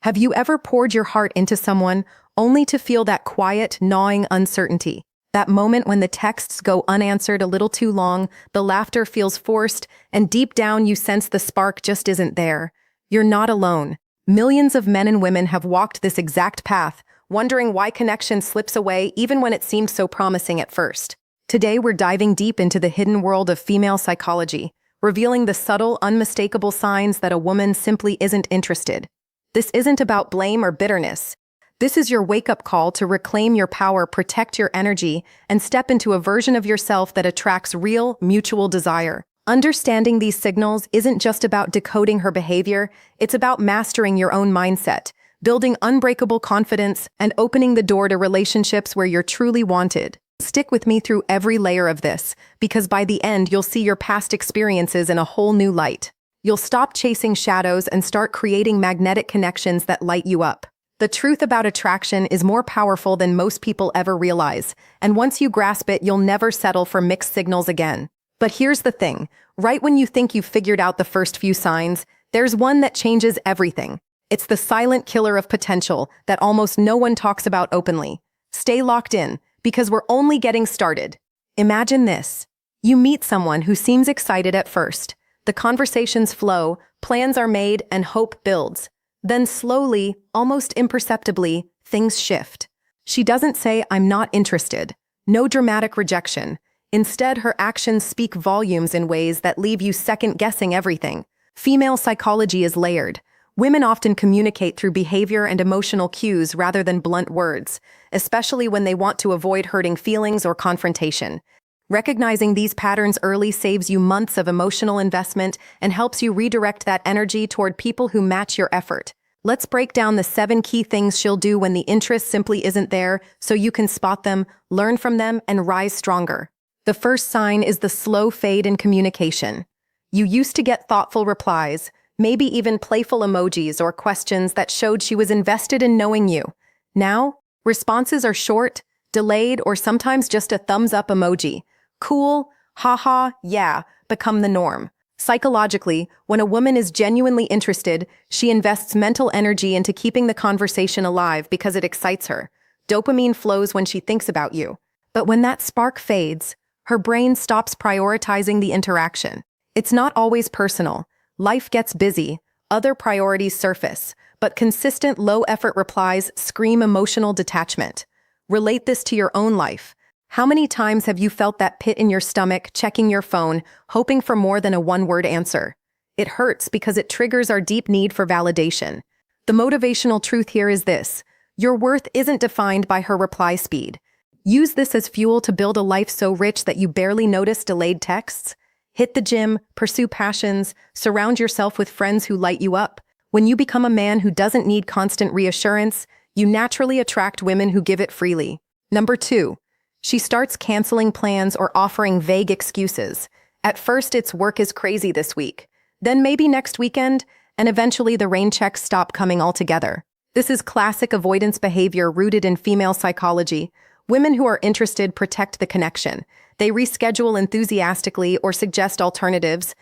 Have you ever poured your heart into someone only to feel that quiet, gnawing uncertainty? That moment when the texts go unanswered a little too long, the laughter feels forced, and deep down you sense the spark just isn't there. You're not alone. Millions of men and women have walked this exact path, wondering why connection slips away even when it seemed so promising at first. Today we're diving deep into the hidden world of female psychology, revealing the subtle, unmistakable signs that a woman simply isn't interested. This isn't about blame or bitterness. This is your wake-up call to reclaim your power, protect your energy, and step into a version of yourself that attracts real, mutual desire. Understanding these signals isn't just about decoding her behavior, it's about mastering your own mindset, building unbreakable confidence, and opening the door to relationships where you're truly wanted. Stick with me through every layer of this, because by the end you'll see your past experiences in a whole new light. You'll stop chasing shadows and start creating magnetic connections that light you up. The truth about attraction is more powerful than most people ever realize, and once you grasp it, you'll never settle for mixed signals again. But here's the thing, right when you think you've figured out the first few signs, there's one that changes everything. It's the silent killer of potential that almost no one talks about openly. Stay locked in, because we're only getting started. Imagine this. You meet someone who seems excited at first. The conversations flow, plans are made, and hope builds. Then slowly, almost imperceptibly, things shift. She doesn't say, "I'm not interested." No dramatic rejection. Instead, her actions speak volumes in ways that leave you second-guessing everything. Female psychology is layered. Women often communicate through behavior and emotional cues rather than blunt words, especially when they want to avoid hurting feelings or confrontation. Recognizing these patterns early saves you months of emotional investment and helps you redirect that energy toward people who match your effort. Let's break down the 7 key things she'll do when the interest simply isn't there, so you can spot them, learn from them, and rise stronger. The first sign is the slow fade in communication. You used to get thoughtful replies, maybe even playful emojis or questions that showed she was invested in knowing you. Now, responses are short, delayed, or sometimes just a thumbs-up emoji. Cool, haha, yeah, become the norm. Psychologically, when a woman is genuinely interested, she invests mental energy into keeping the conversation alive because it excites her. Dopamine flows when she thinks about you. But when that spark fades, her brain stops prioritizing the interaction. It's not always personal. Life gets busy, other priorities surface, but consistent low-effort replies scream emotional detachment. Relate this to your own life. How many times have you felt that pit in your stomach, checking your phone, hoping for more than a one-word answer? It hurts because it triggers our deep need for validation. The motivational truth here is this: your worth isn't defined by her reply speed. Use this as fuel to build a life so rich that you barely notice delayed texts. Hit the gym, pursue passions, surround yourself with friends who light you up. When you become a man who doesn't need constant reassurance, you naturally attract women who give it freely. Number 2. She starts canceling plans or offering vague excuses. At first, it's work is crazy this week. Then maybe next weekend, and eventually the rain checks stop coming altogether. This is classic avoidance behavior rooted in female psychology. Women who are interested protect the connection. They reschedule enthusiastically or suggest alternatives.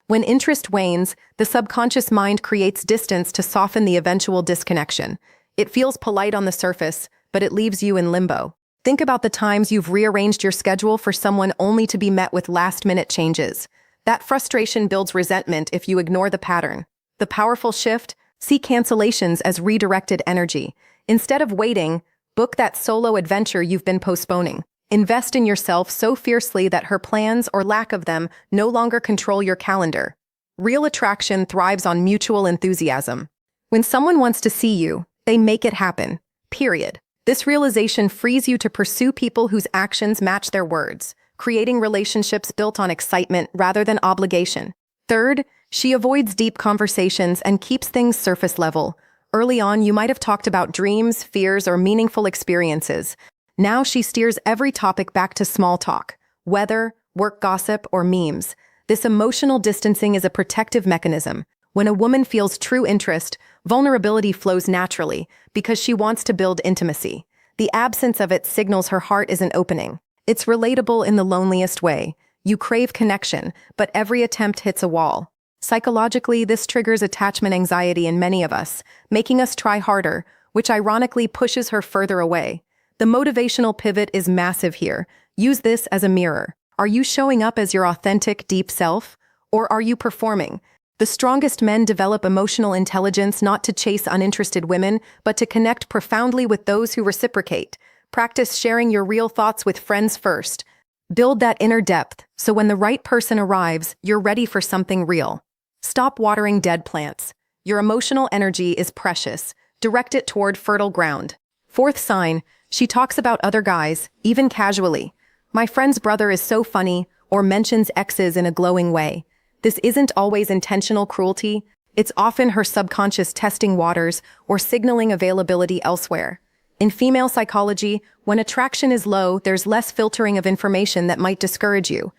When interest wanes, the subconscious mind creates distance to soften the eventual disconnection. It feels polite on the surface, but it leaves you in limbo. Think about the times you've rearranged your schedule for someone only to be met with last-minute changes. That frustration builds resentment if you ignore the pattern. The powerful shift: see cancellations as redirected energy. Instead of waiting, book that solo adventure you've been postponing. Invest in yourself so fiercely that her plans, or lack of them, no longer control your calendar. Real attraction thrives on mutual enthusiasm. When someone wants to see you, they make it happen. Period. This realization frees you to pursue people whose actions match their words, creating relationships built on excitement rather than obligation. Third, she avoids deep conversations and keeps things surface level. Early on, you might have talked about dreams, fears, or meaningful experiences. Now she steers every topic back to small talk, weather, work gossip, or memes. This emotional distancing is a protective mechanism. When a woman feels true interest, vulnerability flows naturally because she wants to build intimacy. The absence of it signals her heart isn't opening. It's relatable in the loneliest way. You crave connection, but every attempt hits a wall. Psychologically, this triggers attachment anxiety in many of us, making us try harder, which ironically pushes her further away. The motivational pivot is massive here. Use this as a mirror. Are you showing up as your authentic, deep self? Or are you performing? The strongest men develop emotional intelligence not to chase uninterested women, but to connect profoundly with those who reciprocate. Practice sharing your real thoughts with friends first. Build that inner depth, so when the right person arrives, you're ready for something real. Stop watering dead plants. Your emotional energy is precious. Direct it toward fertile ground. Fourth sign, she talks about other guys, even casually. My friend's brother is so funny, or mentions exes in a glowing way. This isn't always intentional cruelty. It's often her subconscious testing waters or signaling availability elsewhere. In female psychology, when attraction is low, there's less filtering of information that might discourage you.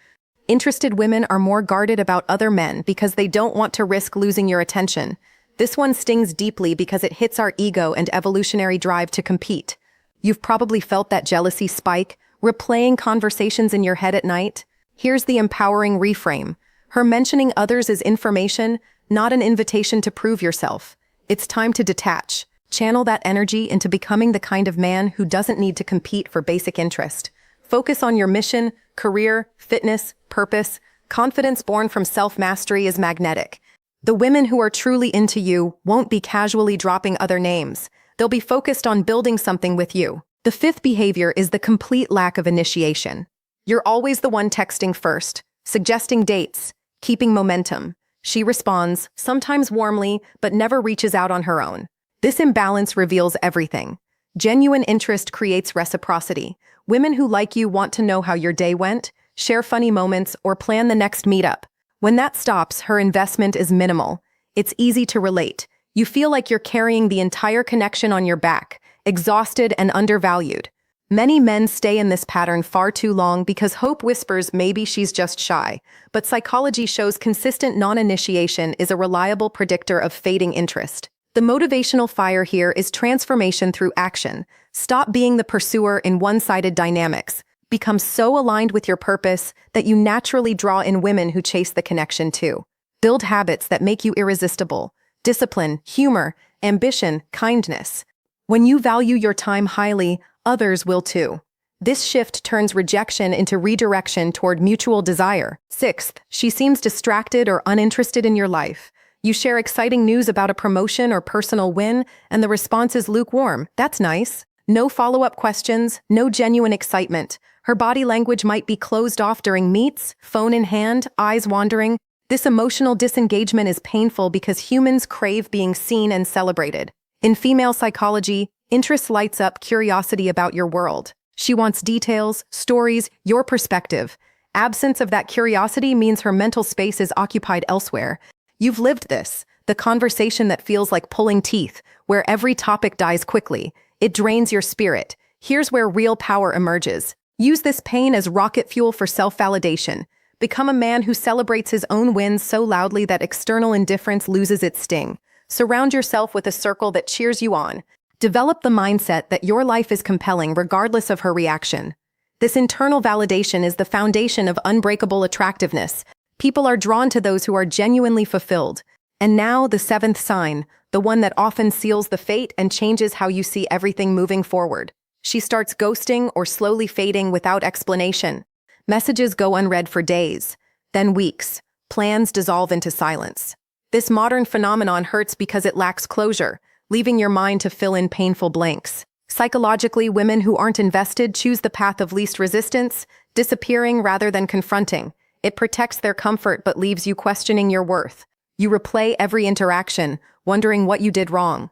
Interested women are more guarded about other men because they don't want to risk losing your attention. This one stings deeply because it hits our ego and evolutionary drive to compete. You've probably felt that jealousy spike, replaying conversations in your head at night. Here's the empowering reframe. Her mentioning others is information, not an invitation to prove yourself. It's time to detach. Channel that energy into becoming the kind of man who doesn't need to compete for basic interest. Focus on your mission, career, fitness, purpose. Confidence born from self-mastery is magnetic. The women who are truly into you won't be casually dropping other names. They'll be focused on building something with you. The fifth behavior is the complete lack of initiation. You're always the one texting first, suggesting dates, keeping momentum. She responds, sometimes warmly, but never reaches out on her own. This imbalance reveals everything. Genuine interest creates reciprocity. Women who like you want to know how your day went, share funny moments, or plan the next meetup. When that stops, her investment is minimal. It's easy to relate. You feel like you're carrying the entire connection on your back, exhausted and undervalued. Many men stay in this pattern far too long because hope whispers maybe she's just shy. But psychology shows consistent non-initiation is a reliable predictor of fading interest. The motivational fire here is transformation through action. Stop being the pursuer in one-sided dynamics. Become so aligned with your purpose that you naturally draw in women who chase the connection too. Build habits that make you irresistible. Discipline, humor, ambition, kindness. When you value your time highly, others will too. This shift turns rejection into redirection toward mutual desire. Sixth, she seems distracted or uninterested in your life. You share exciting news about a promotion or personal win, and the response is lukewarm. That's nice. No follow-up questions, no genuine excitement. Her body language might be closed off during meets, phone in hand, eyes wandering. This emotional disengagement is painful because humans crave being seen and celebrated. In female psychology, interest lights up curiosity about your world. She wants details, stories, your perspective. Absence of that curiosity means her mental space is occupied elsewhere. You've lived this, the conversation that feels like pulling teeth, where every topic dies quickly. It drains your spirit. Here's where real power emerges. Use this pain as rocket fuel for self-validation. Become a man who celebrates his own wins so loudly that external indifference loses its sting. Surround yourself with a circle that cheers you on. Develop the mindset that your life is compelling regardless of her reaction. This internal validation is the foundation of unbreakable attractiveness. People are drawn to those who are genuinely fulfilled. And now, the seventh sign, the one that often seals the fate and changes how you see everything moving forward. She starts ghosting or slowly fading without explanation. Messages go unread for days, then weeks. Plans dissolve into silence. This modern phenomenon hurts because it lacks closure, leaving your mind to fill in painful blanks. Psychologically, women who aren't invested choose the path of least resistance, disappearing rather than confronting. It protects their comfort but leaves you questioning your worth. You replay every interaction, wondering what you did wrong.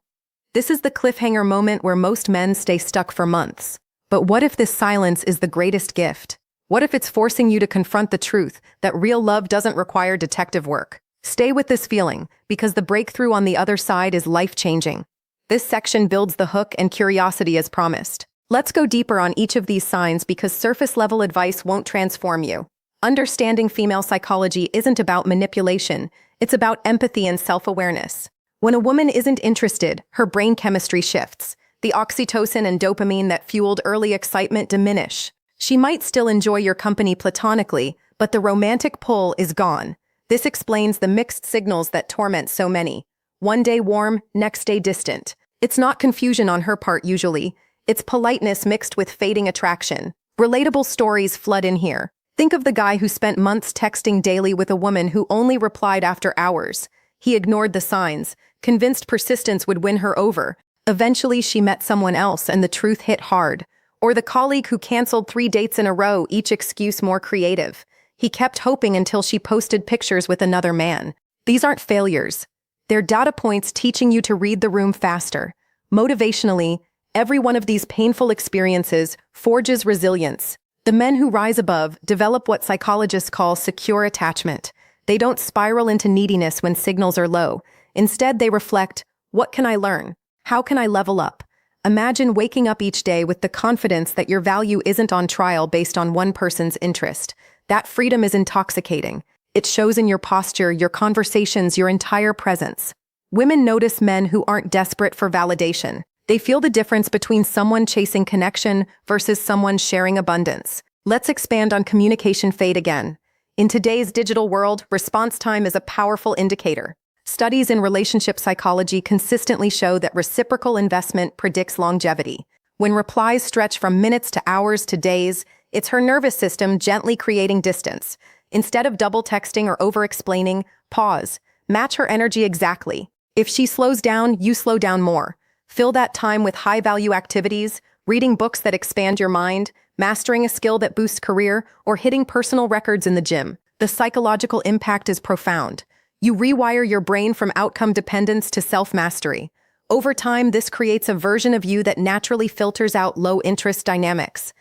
This is the cliffhanger moment where most men stay stuck for months. But what if this silence is the greatest gift? What if it's forcing you to confront the truth that real love doesn't require detective work? Stay with this feeling, because the breakthrough on the other side is life-changing. This section builds the hook and curiosity as promised. Let's go deeper on each of these signs because surface-level advice won't transform you. Understanding female psychology isn't about manipulation, it's about empathy and self-awareness. When a woman isn't interested, her brain chemistry shifts. The oxytocin and dopamine that fueled early excitement diminish. She might still enjoy your company platonically, but the romantic pull is gone. This explains the mixed signals that torment so many. One day warm, next day distant. It's not confusion on her part usually. It's politeness mixed with fading attraction. Relatable stories flood in here. Think of the guy who spent months texting daily with a woman who only replied after hours. He ignored the signs, convinced persistence would win her over. Eventually, she met someone else and the truth hit hard. Or the colleague who canceled 3 dates in a row, each excuse more creative. He kept hoping until she posted pictures with another man. These aren't failures. They're data points teaching you to read the room faster. Motivationally, every one of these painful experiences forges resilience. The men who rise above develop what psychologists call secure attachment. They don't spiral into neediness when signals are low. Instead, they reflect, what can I learn? How can I level up? Imagine waking up each day with the confidence that your value isn't on trial based on one person's interest. That freedom is intoxicating. It shows in your posture, your conversations, your entire presence. Women notice men who aren't desperate for validation. They feel the difference between someone chasing connection versus someone sharing abundance. Let's expand on communication fade again. In today's digital world, response time is a powerful indicator. Studies in relationship psychology consistently show that reciprocal investment predicts longevity. When replies stretch from minutes to hours to days, it's her nervous system gently creating distance. Instead of double texting or over-explaining, pause. Match her energy exactly. If she slows down, you slow down more. Fill that time with high-value activities, reading books that expand your mind, mastering a skill that boosts career, or hitting personal records in the gym. The psychological impact is profound. You rewire your brain from outcome dependence to self-mastery. Over time, this creates a version of you that naturally filters out low-interest dynamics.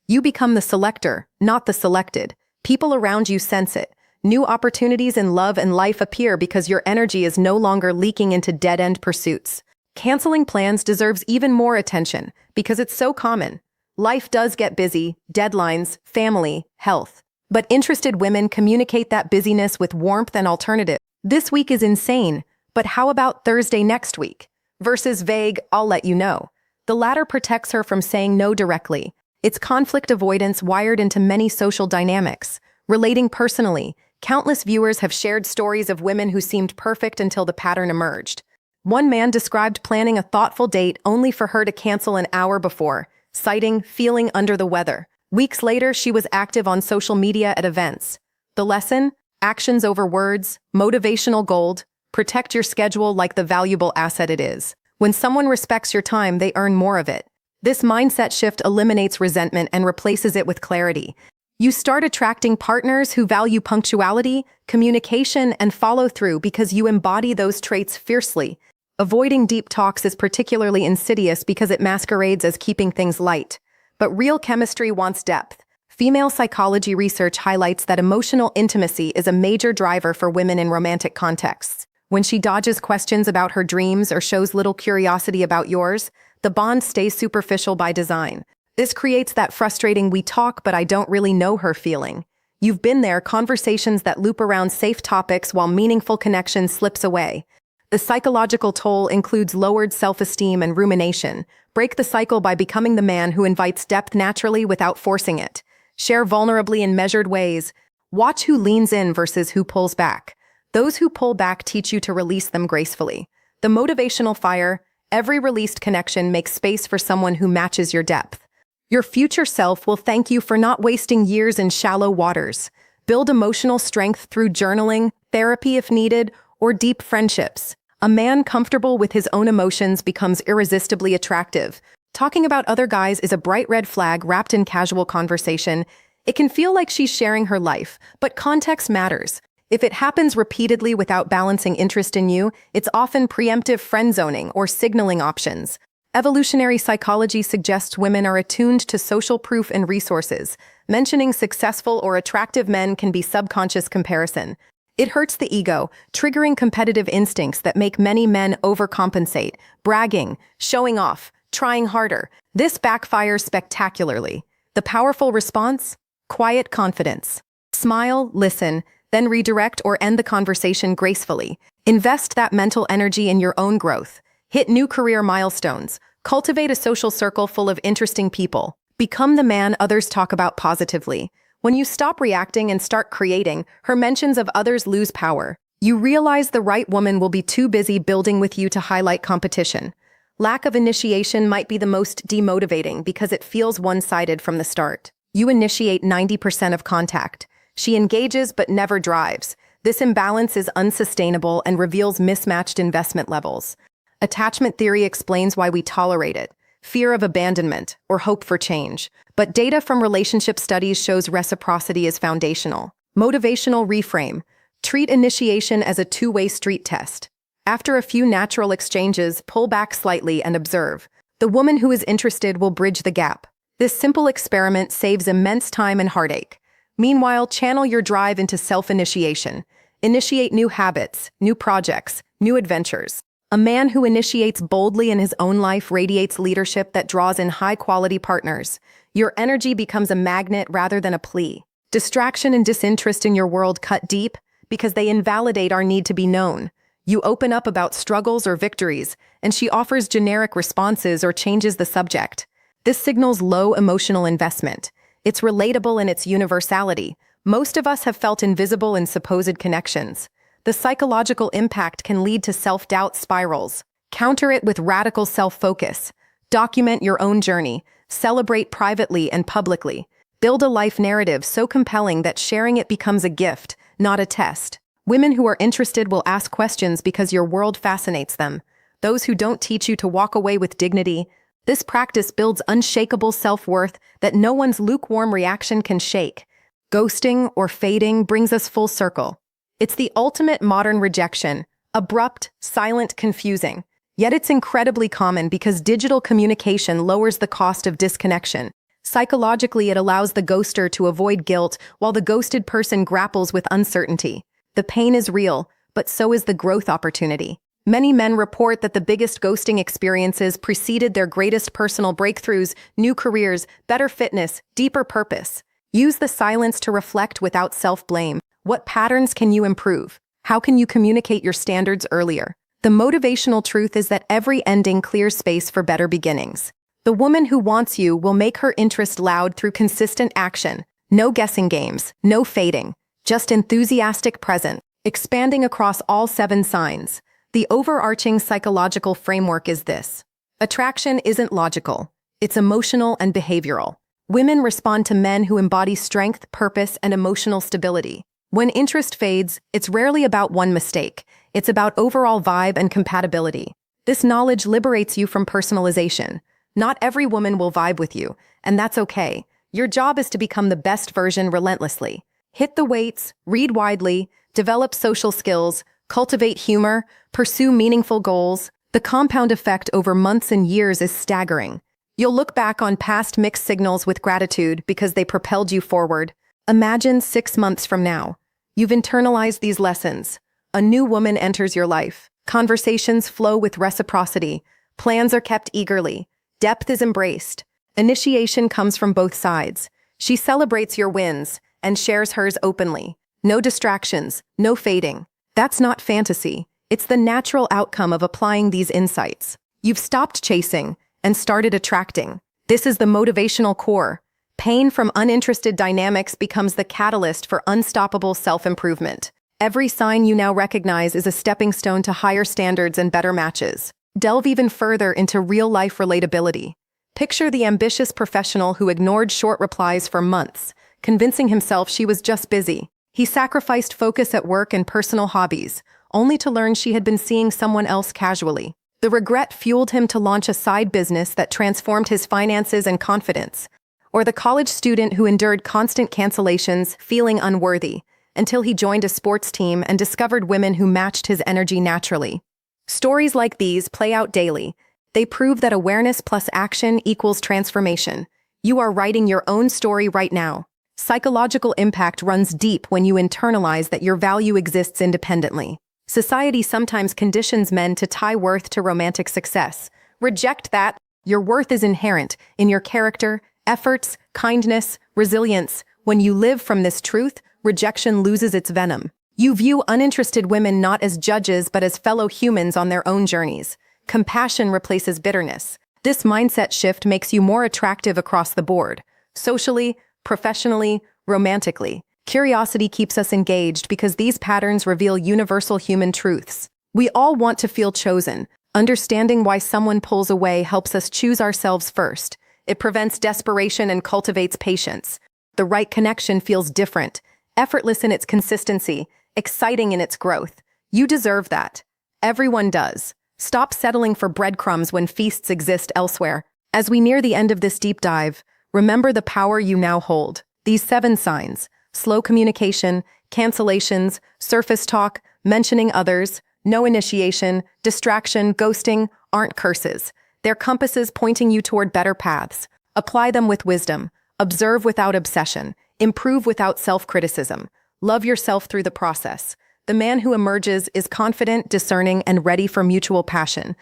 You become the selector, not the selected. People around you sense it. New opportunities in love and life appear because your energy is no longer leaking into dead-end pursuits. Canceling plans deserves even more attention because it's so common. Life does get busy, deadlines, family, health. But interested women communicate that busyness with warmth and alternative. This week is insane, but how about Thursday next week? Versus vague, I'll let you know. The latter protects her from saying no directly. It's conflict avoidance wired into many social dynamics. Relating personally, countless viewers have shared stories of women who seemed perfect until the pattern emerged. One man described planning a thoughtful date only for her to cancel an hour before, citing feeling under the weather. Weeks later, she was active on social media at events. The lesson? Actions over words, motivational gold. Protect your schedule like the valuable asset it is. When someone respects your time, they earn more of it. This mindset shift eliminates resentment and replaces it with clarity. You start attracting partners who value punctuality, communication, and follow-through because you embody those traits fiercely. Avoiding deep talks is particularly insidious because it masquerades as keeping things light. But real chemistry wants depth. Female psychology research highlights that emotional intimacy is a major driver for women in romantic contexts. When she dodges questions about her dreams or shows little curiosity about yours, the bond stays superficial by design. This creates that frustrating "we talk but I don't really know her" feeling. You've been there, conversations that loop around safe topics while meaningful connection slips away. The psychological toll includes lowered self-esteem and rumination. Break the cycle by becoming the man who invites depth naturally without forcing it. Share vulnerably in measured ways. Watch who leans in versus who pulls back. Those who pull back teach you to release them gracefully. The motivational fire: every released connection makes space for someone who matches your depth. Your future self will thank you for not wasting years in shallow waters. Build emotional strength through journaling, therapy if needed, or deep friendships. A man comfortable with his own emotions becomes irresistibly attractive. Talking about other guys is a bright red flag wrapped in casual conversation. It can feel like she's sharing her life, but context matters. If it happens repeatedly without balancing interest in you, it's often preemptive friend-zoning or signaling options. Evolutionary psychology suggests women are attuned to social proof and resources. Mentioning successful or attractive men can be subconscious comparison. It hurts the ego, triggering competitive instincts that make many men overcompensate, bragging, showing off, trying harder. This backfires spectacularly. The powerful response? Quiet confidence. Smile, listen, then redirect or end the conversation gracefully. Invest that mental energy in your own growth. Hit new career milestones. Cultivate a social circle full of interesting people. Become the man others talk about positively. When you stop reacting and start creating, her mentions of others lose power. You realize the right woman will be too busy building with you to highlight competition. Lack of initiation might be the most demotivating because it feels one-sided from the start. You initiate 90% of contact. She engages but never drives. This imbalance is unsustainable and reveals mismatched investment levels. Attachment theory explains why we tolerate it: fear of abandonment or hope for change. But data from relationship studies shows reciprocity is foundational. Motivational reframe: treat initiation as a two-way street test. After a few natural exchanges, pull back slightly and observe. The woman who is interested will bridge the gap. This simple experiment saves immense time and heartache. Meanwhile, channel your drive into self-initiation. Initiate new habits, new projects, new adventures. A man who initiates boldly in his own life radiates leadership that draws in high-quality partners. Your energy becomes a magnet rather than a plea. Distraction and disinterest in your world cut deep because they invalidate our need to be known. You open up about struggles or victories, and she offers generic responses or changes the subject. This signals low emotional investment. It's relatable in its universality. Most of us have felt invisible in supposed connections. The psychological impact can lead to self-doubt spirals. Counter it with radical self-focus. Document your own journey. Celebrate privately and publicly. Build a life narrative so compelling that sharing it becomes a gift, not a test. Women who are interested will ask questions because your world fascinates them. Those who don't teach you to walk away with dignity. This practice builds unshakable self-worth that no one's lukewarm reaction can shake. Ghosting or fading brings us full circle. It's the ultimate modern rejection: abrupt, silent, confusing. Yet it's incredibly common because digital communication lowers the cost of disconnection. Psychologically, it allows the ghoster to avoid guilt while the ghosted person grapples with uncertainty. The pain is real, but so is the growth opportunity. Many men report that the biggest ghosting experiences preceded their greatest personal breakthroughs: new careers, better fitness, deeper purpose. Use the silence to reflect without self-blame. What patterns can you improve? How can you communicate your standards earlier? The motivational truth is that every ending clears space for better beginnings. The woman who wants you will make her interest loud through consistent action. No guessing games, no fading, just enthusiastic presence, expanding across all 7 signs. The overarching psychological framework is this: attraction isn't logical, it's emotional and behavioral. Women respond to men who embody strength, purpose, and emotional stability. When interest fades, it's rarely about one mistake. It's about overall vibe and compatibility. This knowledge liberates you from personalization. Not every woman will vibe with you, and that's okay. Your job is to become the best version relentlessly. Hit the weights, read widely, develop social skills, cultivate humor, pursue meaningful goals. The compound effect over months and years is staggering. You'll look back on past mixed signals with gratitude because they propelled you forward. Imagine 6 months from now. You've internalized these lessons. A new woman enters your life. Conversations flow with reciprocity. Plans are kept eagerly. Depth is embraced. Initiation comes from both sides. She celebrates your wins and shares hers openly. No distractions, no fading. That's not fantasy. It's the natural outcome of applying these insights. You've stopped chasing and started attracting. This is the motivational core. Pain from uninterested dynamics becomes the catalyst for unstoppable self-improvement. Every sign you now recognize is a stepping stone to higher standards and better matches. Delve even further into real-life relatability. Picture the ambitious professional who ignored short replies for months, convincing himself she was just busy. He sacrificed focus at work and personal hobbies, only to learn she had been seeing someone else casually. The regret fueled him to launch a side business that transformed his finances and confidence. Or the college student who endured constant cancellations, feeling unworthy, until he joined a sports team and discovered women who matched his energy naturally. Stories like these play out daily. They prove that awareness plus action equals transformation. You are writing your own story right now. Psychological impact runs deep when you internalize that your value exists independently. Society sometimes conditions men to tie worth to romantic success. Reject that. Your worth is inherent in your character, efforts, kindness, resilience. When you live from this truth, rejection loses its venom. You view uninterested women not as judges but as fellow humans on their own journeys. Compassion replaces bitterness. This mindset shift makes you more attractive across the board. Socially, professionally, romantically. Curiosity keeps us engaged because these patterns reveal universal human truths. We all want to feel chosen. Understanding why someone pulls away helps us choose ourselves first. It prevents desperation and cultivates patience. The right connection feels different, effortless in its consistency, exciting in its growth. You deserve that. Everyone does. Stop settling for breadcrumbs when feasts exist elsewhere. As we near the end of this deep dive, remember the power you now hold. These 7 signs: slow communication, cancellations, surface talk, mentioning others, no initiation, distraction, ghosting, aren't curses. They're compasses pointing you toward better paths. Apply them with wisdom. Observe without obsession. Improve without self-criticism. Love yourself through the process. The man who emerges is confident, discerning, and ready for mutual passion.